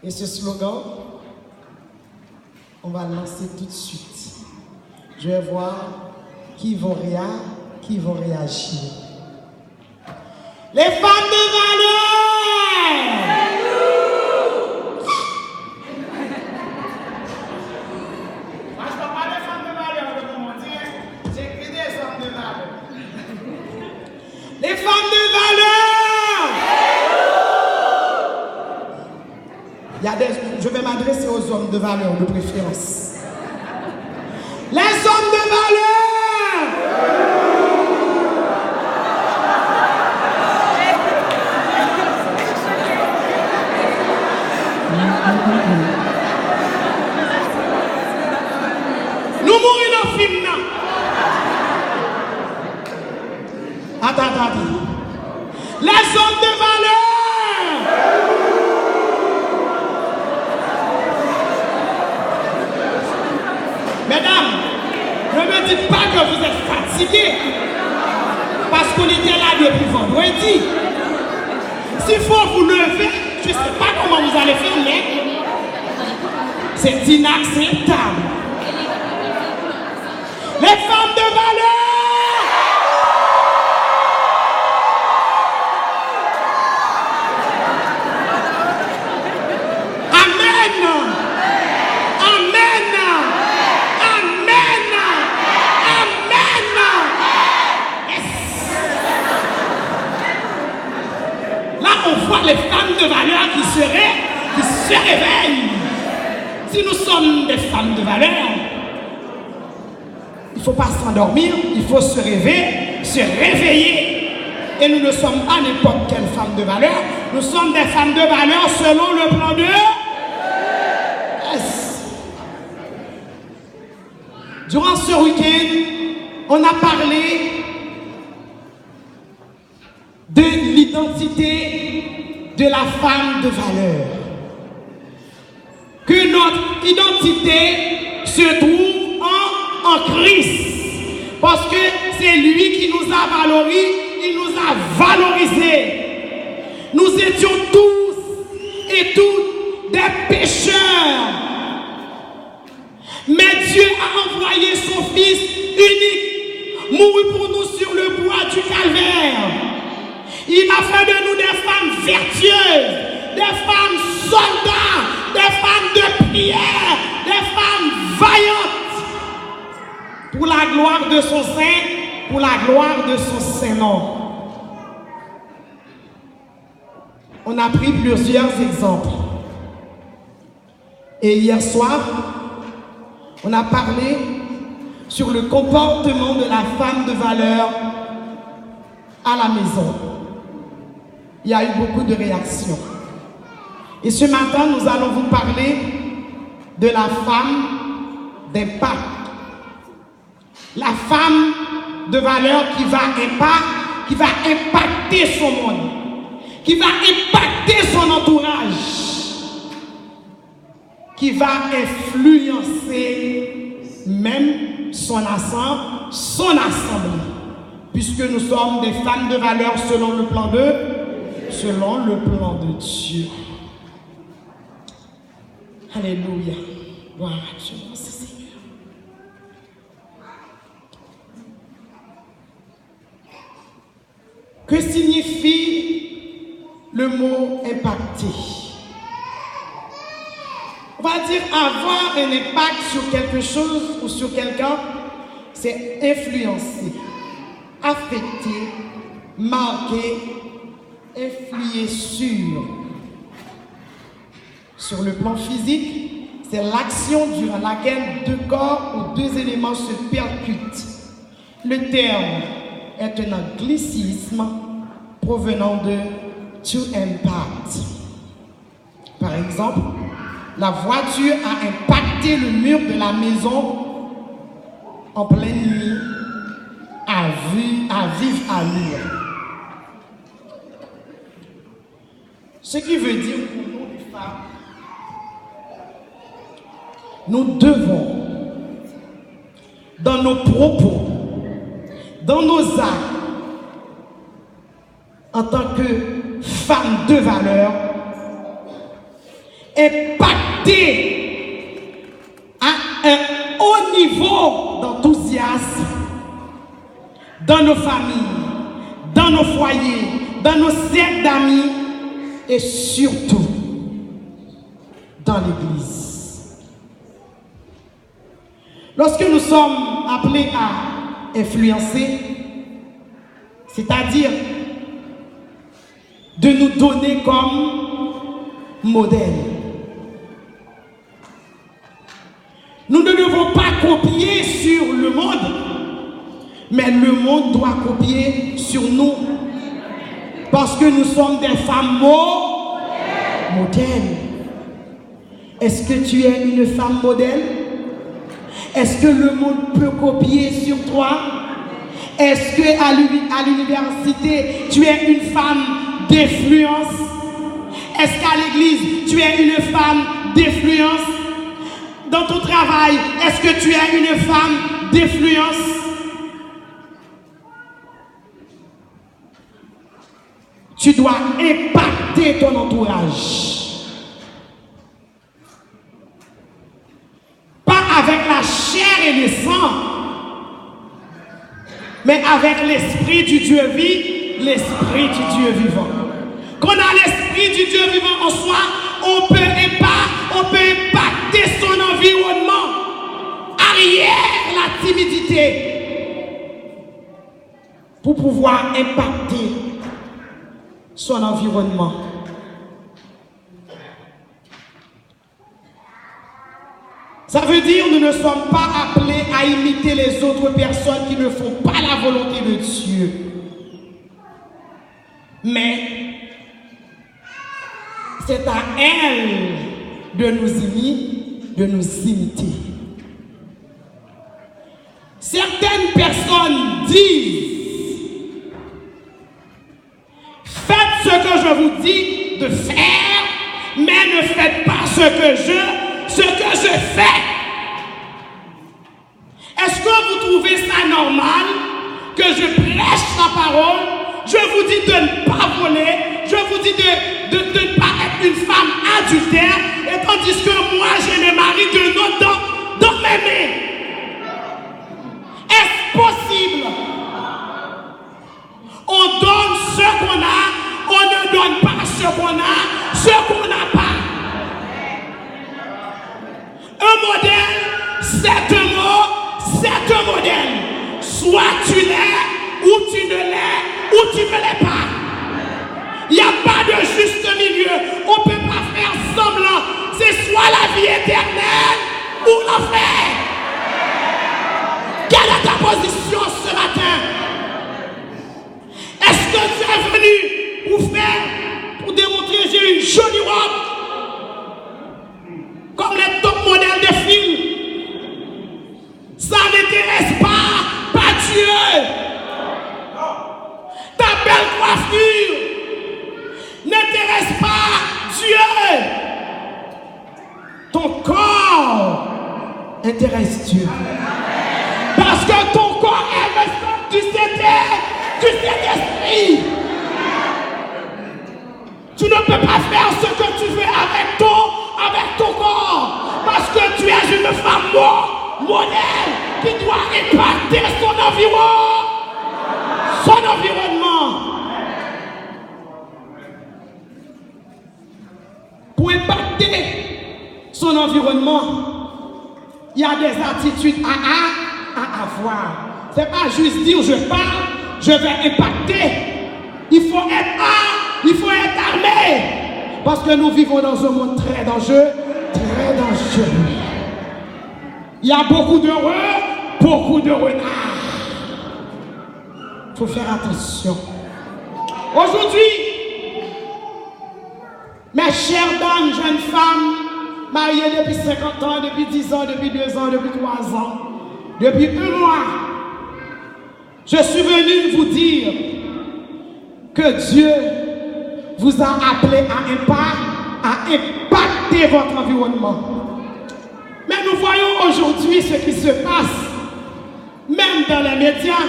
Et ce slogan, on va le lancer tout de suite. Je vais voir qui vont réagir. Les femmes de valeur! Moi, je ne parle pas des femmes de valeur, de comment dire. J'écris des femmes de valeur. Les femmes de valeur! Je vais m'adresser aux hommes de valeur de préférence. Les hommes de valeur! Nous mourons dans le film. Attends. Les hommes de valeur! Mesdames, ne me dites pas que vous êtes fatigués parce qu'on était là depuis vendredi. S'il faut vous lever, je ne sais pas comment vous allez faire, mais c'est inacceptable. Les femmes de valeur! Les femmes de valeur qui se réveillent. Si nous sommes des femmes de valeur, il ne faut pas s'endormir, il faut se réveiller. Et nous ne sommes pas n'importe quelle femme de valeur, nous sommes des femmes de valeur selon le plan de S. Durant ce week-end, on a parlé de l'identité de la femme de valeur. Que notre identité se trouve en Christ. Parce que c'est lui qui nous a valorisés, il nous a valorisés. Nous étions tous et toutes des pécheurs. Mais Dieu a envoyé son Fils unique mourir pour nous sur le bois du calvaire. Il a fait de nous des femmes vertueuses, des femmes soldats, des femmes de prière, des femmes vaillantes. Pour la gloire de son Saint, pour la gloire de son Saint-Nom. On a pris plusieurs exemples. Et hier soir, on a parlé sur le comportement de la femme de valeur à la maison. Il y a eu beaucoup de réactions. Et ce matin, nous allons vous parler de la femme d'impact. La femme de valeur qui va impacter son monde, qui va impacter son entourage, qui va influencer même son assemblée. Puisque nous sommes des femmes de valeur selon le plan de Dieu. Alléluia. Gloire à Dieu, merci Seigneur. Que signifie le mot impacter? On va dire avoir un impact sur quelque chose ou sur quelqu'un, c'est influencer, affecter, marquer, influer sur le plan physique, c'est l'action durant laquelle deux corps ou deux éléments se percutent. Le terme est un anglicisme provenant de to impact. Par exemple, la voiture a impacté le mur de la maison en pleine nuit à vive allure. Ce qui veut dire pour nous les femmes, nous devons, dans nos propos, dans nos actes, en tant que femmes de valeur, impacter à un haut niveau d'enthousiasme dans nos familles, dans nos foyers, dans nos cercles d'amis et surtout dans l'Église. Lorsque nous sommes appelés à influencer, c'est-à-dire de nous donner comme modèle, nous ne devons pas copier sur le monde, mais le monde doit copier sur nous. Parce que nous sommes des femmes modèles. Est-ce que tu es une femme modèle? Est-ce que le monde peut copier sur toi? Est-ce que à l'université, tu es une femme d'influence? Est-ce qu'à l'église, tu es une femme d'influence? Dans ton travail, est-ce que tu es une femme d'influence? Tu dois impacter ton entourage. Pas avec la chair et le sang, mais avec l'esprit du Dieu l'esprit du Dieu vivant. Quand on a l'esprit du Dieu vivant en soi, on peut impacter son environnement. Arrière la timidité pour pouvoir impacter son environnement. Ça veut dire que nous ne sommes pas appelés à imiter les autres personnes qui ne font pas la volonté de Dieu. Mais c'est à elles de nous imiter. Certaines personnes disent: faites ce que je vous dis de faire, mais ne faites pas ce que je fais. Est-ce que vous trouvez ça normal que je prêche la parole? Je vous dis de ne pas voler, je vous dis de ne pas être une femme adultère, et tandis que moi j'ai le mari de l'autre dans mes mains. Est-ce possible? On donne ce qu'on a, on ne donne pas ce qu'on a, ce qu'on n'a pas. Un modèle, c'est un mot, c'est un modèle. Soit tu l'es, ou tu ne l'es, ou tu ne l'es pas. Il n'y a pas de juste milieu. On ne peut pas faire semblant. C'est soit la vie éternelle ou l'enfer. Quelle est ta position ce matin? Est-ce que tu es venu pour démontrer j'ai une jolie robe comme les top modèles de films? Ça n'intéresse pas Dieu. Ta belle coiffure n'intéresse pas Dieu. Ton corps intéresse Dieu. Parce que ton corps est le centre du Saint-Esprit. Tu ne peux pas faire ce que tu veux avec ton corps. Parce que tu es une femme modèle qui doit impacter son environnement. Pour impacter son environnement, il y a des attitudes à avoir. Ce n'est pas juste dire je parle, je vais impacter. Il faut être armé. Parce que nous vivons dans un monde très dangereux. Il y a beaucoup d'heureux, beaucoup de renards. Il faut faire attention. Aujourd'hui, mes chères dames, jeunes femmes, mariées depuis 50 ans, depuis 10 ans, depuis 2 ans, depuis 3 ans, depuis 1 mois, je suis venu vous dire que Dieu vous a appelé à impacter votre environnement. Mais nous voyons aujourd'hui ce qui se passe, même dans les médias.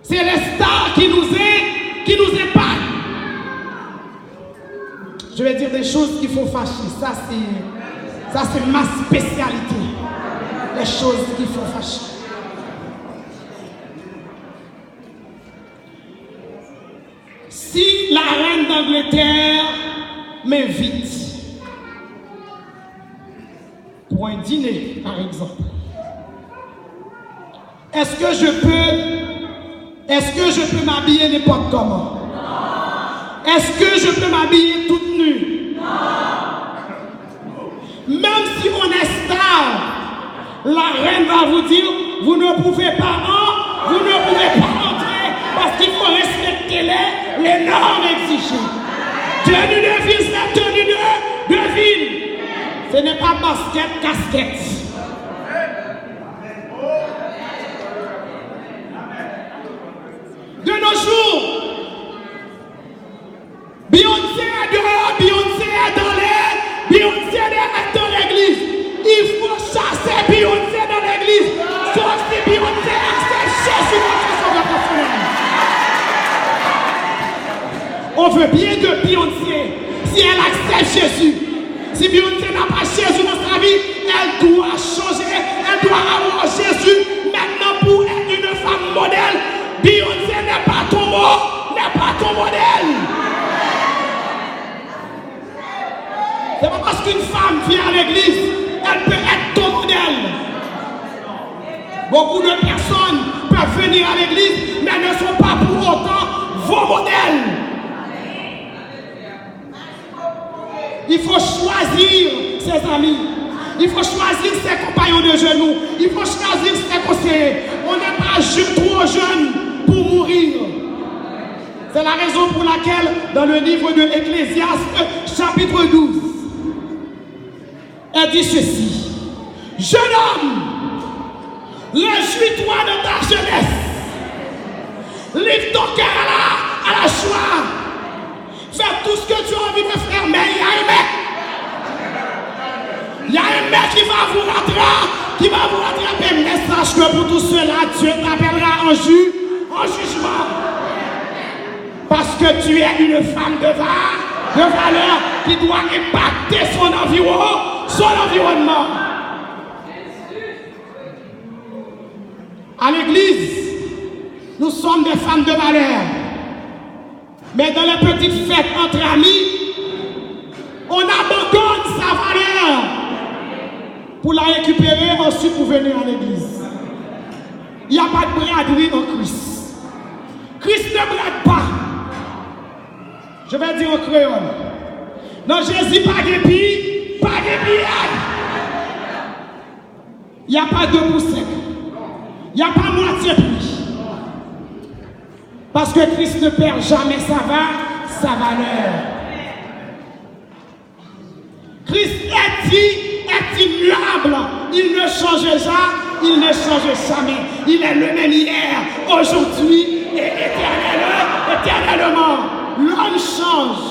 C'est les stars qui nous dire des choses qui font fâcher. Ça, c'est ma spécialité. Les choses qui font fâcher. Si la reine d'Angleterre m'invite pour un dîner, par exemple, est-ce que je peux m'habiller n'importe comment? Est-ce que je peux m'habiller toute nue? Même si on est star, la reine va vous dire, vous ne pouvez pas entrer parce qu'il faut respecter les normes exigées. Tenue de ville, c'est tenue de ville. Ce n'est pas basket, casquette. De nos jours, Beyoncé est dehors, Beyoncé est dans l'air, Beyoncé est dans l'église. Il faut chasser Beyoncé dans l'église, sauf si Beyoncé accepte Jésus dans son sauveur personnel. On veut bien de Beyoncé si elle accepte Jésus. Si Beyoncé n'a pas Jésus dans sa vie, elle doit changer, elle doit avoir Jésus maintenant pour être une femme modèle. Beyoncé n'est pas ton mot, n'est pas ton modèle. C'est pas parce qu'une femme vient à l'église, elle peut être ton modèle. Beaucoup de personnes peuvent venir à l'église, mais ne sont pas pour autant vos modèles. Il faut choisir ses amis. Il faut choisir ses compagnons de genoux. Il faut choisir ses conseillers. On n'est pas trop jeune pour mourir. C'est la raison pour laquelle, dans le livre de Ecclésiaste, chapitre 12, elle dit ceci. Jeune homme, réjouis-toi de ta jeunesse. Livre ton cœur à la joie. Fais tout ce que tu as envie de faire, mais il y a un mec. Il y a un mec qui va vous rattraper. Mais sache que pour tout cela, Dieu t'appellera en jugement. Parce que tu es une femme de valeur qui doit impacter son environnement. À l'église, nous sommes des femmes de valeur. Mais dans les petites fêtes entre amis, on abandonne sa valeur pour la récupérer ensuite pour venir à l'église. Il n'y a pas de braderie en Christ. Christ ne brade pas. Je vais dire en créole. Non, Jésus pas de billes, pas de billades. Il n'y a pas de poussette. Il n'y a pas moitié prix. Parce que Christ ne perd jamais sa valeur. Christ est immuable. Il ne change jamais. Il est le même hier, aujourd'hui et éternellement. L'homme change,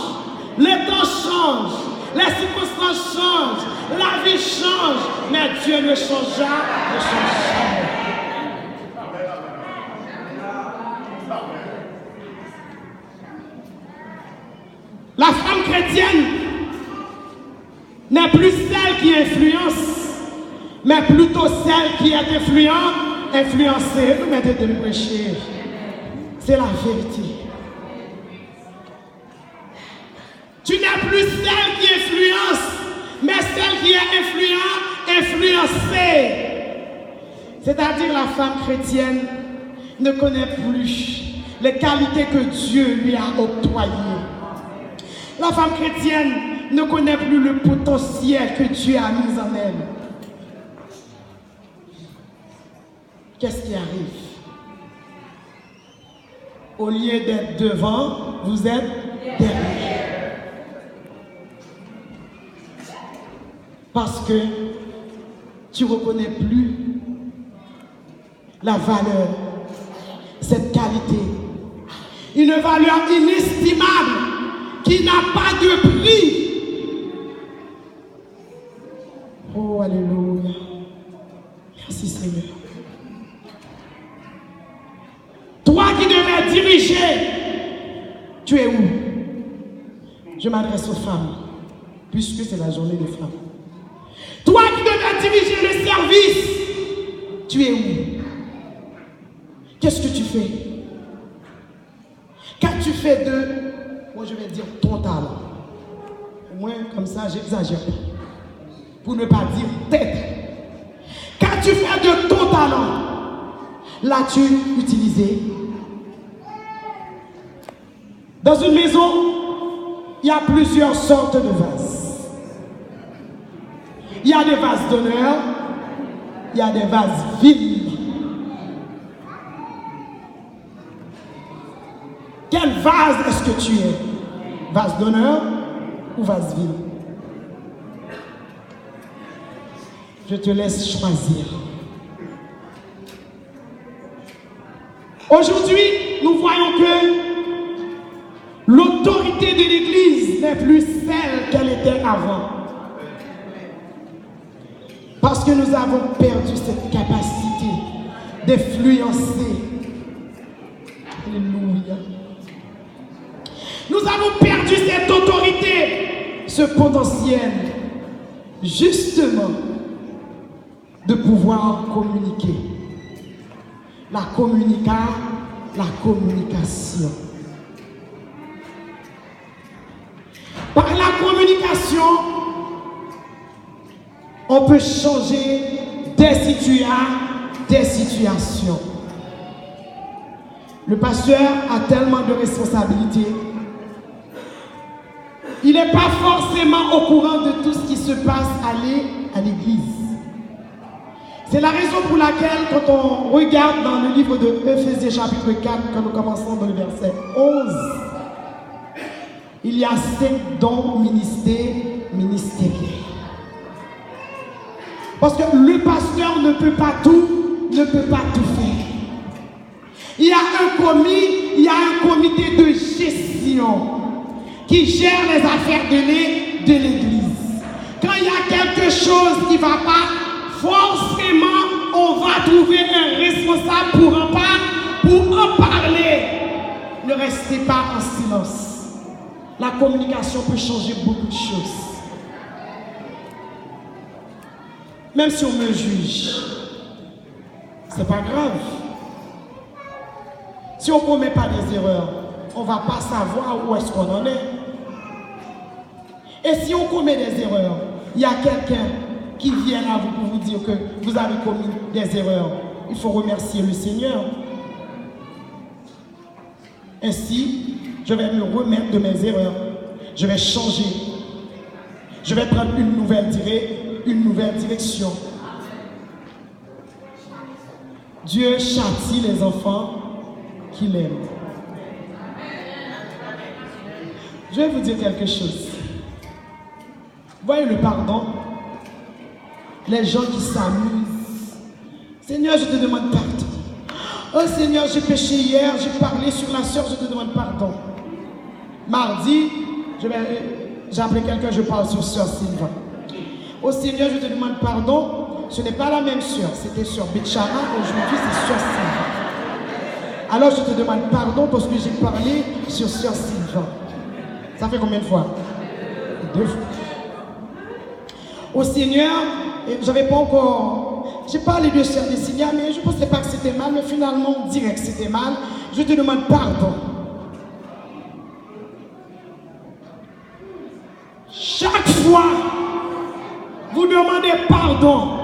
les temps changent, les circonstances changent, la vie change, mais Dieu ne change jamais. La femme chrétienne n'est plus celle qui influence, mais plutôt celle qui est influencée. Vous mettez de me prêcher. C'est la vérité. Tu n'es plus celle qui influence, mais celle qui est influencée. C'est-à-dire la femme chrétienne ne connaît plus les qualités que Dieu lui a octroyées. La femme chrétienne ne connaît plus le potentiel que Dieu a mis en elle. Qu'est-ce qui arrive? Au lieu d'être devant, vous êtes derrière. Parce que tu ne reconnais plus la valeur, cette qualité. Une valeur inestimable qui n'a pas de prix. Oh, alléluia. Merci Seigneur. Toi qui devais diriger, tu es où? Je m'adresse aux femmes. puisque c'est la journée des femmes. Toi qui devais diriger le service, tu es où? Qu'est-ce que tu fais? Qu'as-tu fait de, moi je vais dire, ton talent? Au moins, comme ça, j'exagère pas. Pour ne pas dire tête. Qu'as-tu fait de ton talent? L'as-tu utilisé? Dans une maison, il y a plusieurs sortes de vases. Il y a des vases d'honneur, il y a des vases vides. Quel vase est-ce que tu es? Vase d'honneur ou vase vide? Je te laisse choisir. Aujourd'hui, nous voyons que l'autorité de l'Église n'est plus celle qu'elle était avant. Parce que nous avons perdu cette capacité d'influencer. Alléluia. Nous avons perdu cette autorité, ce potentiel, justement, de pouvoir communiquer. La communication. Par la communication, on peut changer des situations. Le pasteur a tellement de responsabilités. Il n'est pas forcément au courant de tout ce qui se passe à l'église. C'est la raison pour laquelle, quand on regarde dans le livre de Ephésiens chapitre 4, quand nous commençons dans le verset 11, il y a 5 dons ministériels. Parce que le pasteur ne peut pas tout faire. Il y a un comité de gestion qui gère les affaires de l'église. Quand il y a quelque chose qui ne va pas, forcément, on va trouver un responsable pour en parler. Ne restez pas en silence. La communication peut changer beaucoup de choses. Même si on me juge, c'est pas grave. Si on ne commet pas des erreurs, on ne va pas savoir où est-ce qu'on en est. Et si on commet des erreurs, il y a quelqu'un qui vient à vous pour vous dire que vous avez commis des erreurs. Il faut remercier le Seigneur. Ainsi, je vais me remettre de mes erreurs. Je vais changer. Je vais prendre une nouvelle direction. Dieu châtie les enfants qu'il aime. Je vais vous dire quelque chose. Voyez le pardon. Les gens qui s'amusent. Seigneur, je te demande pardon. Oh Seigneur, j'ai péché hier, j'ai parlé sur la sœur, je te demande pardon. Mardi, j'ai appelé quelqu'un, je parle sur sœur Sylvain. Oh Seigneur, je te demande pardon. Ce n'est pas la même sœur, c'était sœur Betchara, aujourd'hui c'est sœur Sylvain. Alors je te demande pardon parce que j'ai parlé sur sœur Sylvain. Ça fait combien de fois? 2 fois. Au Seigneur, j'avais pas encore... J'ai parlé de sœur Dessinia, mais je ne pensais pas que c'était mal, mais finalement, on dirait que c'était mal. Je te demande pardon. Chaque fois, vous demandez pardon.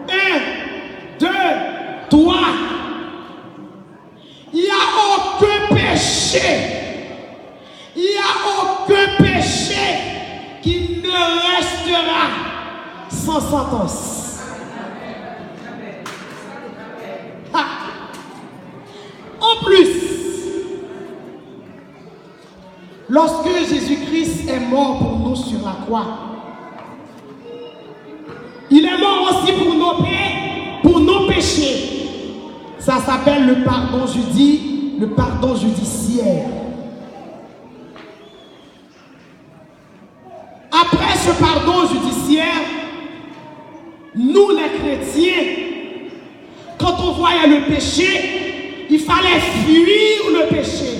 1, 2, 3. Il n'y a aucun péché. Il n'y a aucun péché qui ne restera sans sentence. Ah. En plus, lorsque Jésus-Christ est mort pour nous sur la croix, il est mort aussi pour nos péchés. Ça s'appelle le pardon judiciaire. Après ce pardon judiciaire, nous les chrétiens, quand on voyait le péché, il fallait fuir le péché.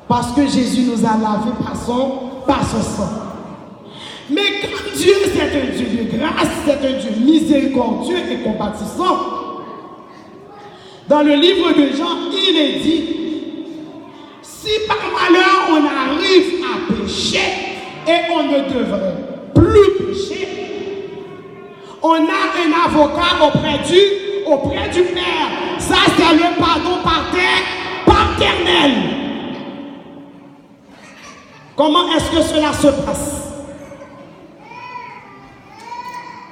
Parce que Jésus nous a lavé par son sang. Mais comme Dieu, c'est un Dieu de grâce, c'est un Dieu miséricordieux et compatissant, dans le livre de Jean, il est dit, si par malheur on arrive à pécher et on ne devrait plus pécher, on a un avocat auprès du Père. Ça, c'est le pardon paternel. Comment est-ce que cela se passe?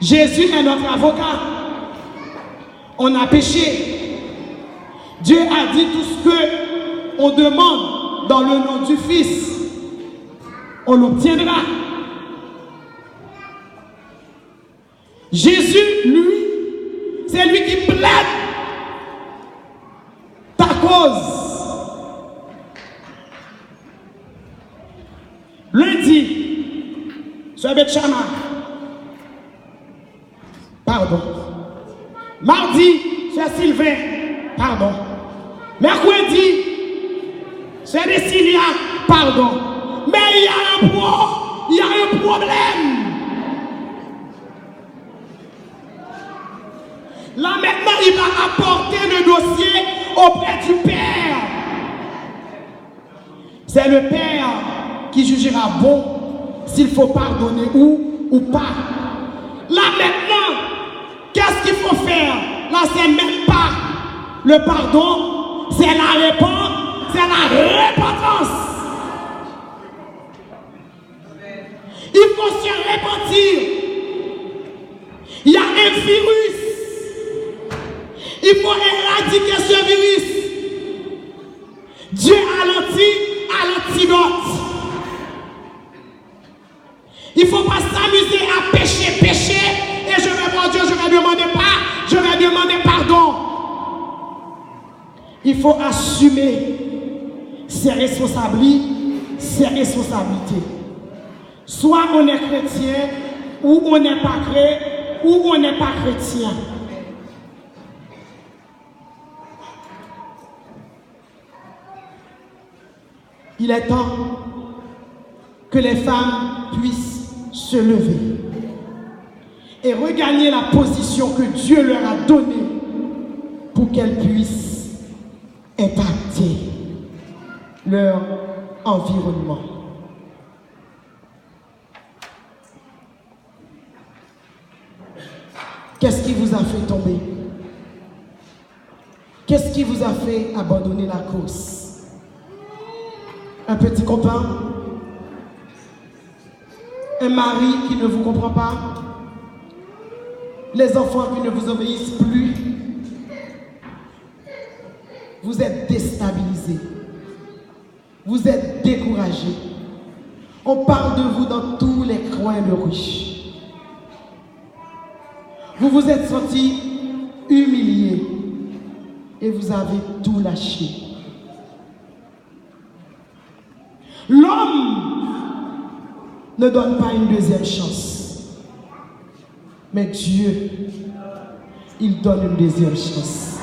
Jésus est notre avocat. On a péché. Dieu a dit tout ce que on demande dans le nom du Fils. On l'obtiendra. Jésus, lui, c'est lui qui plaide ta cause. Lundi, sur Betchama, pardon. Mardi, sur Sylvain, pardon. Mercredi, sur Dessilia, pardon. Mais il y a un problème. Là maintenant, il va apporter le dossier auprès du Père. C'est le Père qui jugera bon s'il faut pardonner ou pas. Là maintenant, qu'est-ce qu'il faut faire? Là, c'est même pas le pardon, c'est la réponse, c'est la repentance. Il faut se repentir. Il y a un virus. Il faut éradiquer ce virus. Dieu a l'antidote. Il ne faut pas s'amuser à pécher, et je vais voir Dieu, je vais demander pardon. Il faut assumer ses responsabilités. Soit on est chrétien, ou on n'est pas chrétien. Il est temps que les femmes puissent se lever et regagner la position que Dieu leur a donnée pour qu'elles puissent impacter leur environnement. Qu'est-ce qui vous a fait tomber? Qu'est-ce qui vous a fait abandonner la course? Un petit copain? Un mari qui ne vous comprend pas? Les enfants qui ne vous obéissent plus? Vous êtes déstabilisé. Vous êtes découragé. On parle de vous dans tous les coins de rue. Vous vous êtes senti humilié et vous avez tout lâché. L'homme ne donne pas une deuxième chance. Mais Dieu, il donne une deuxième chance.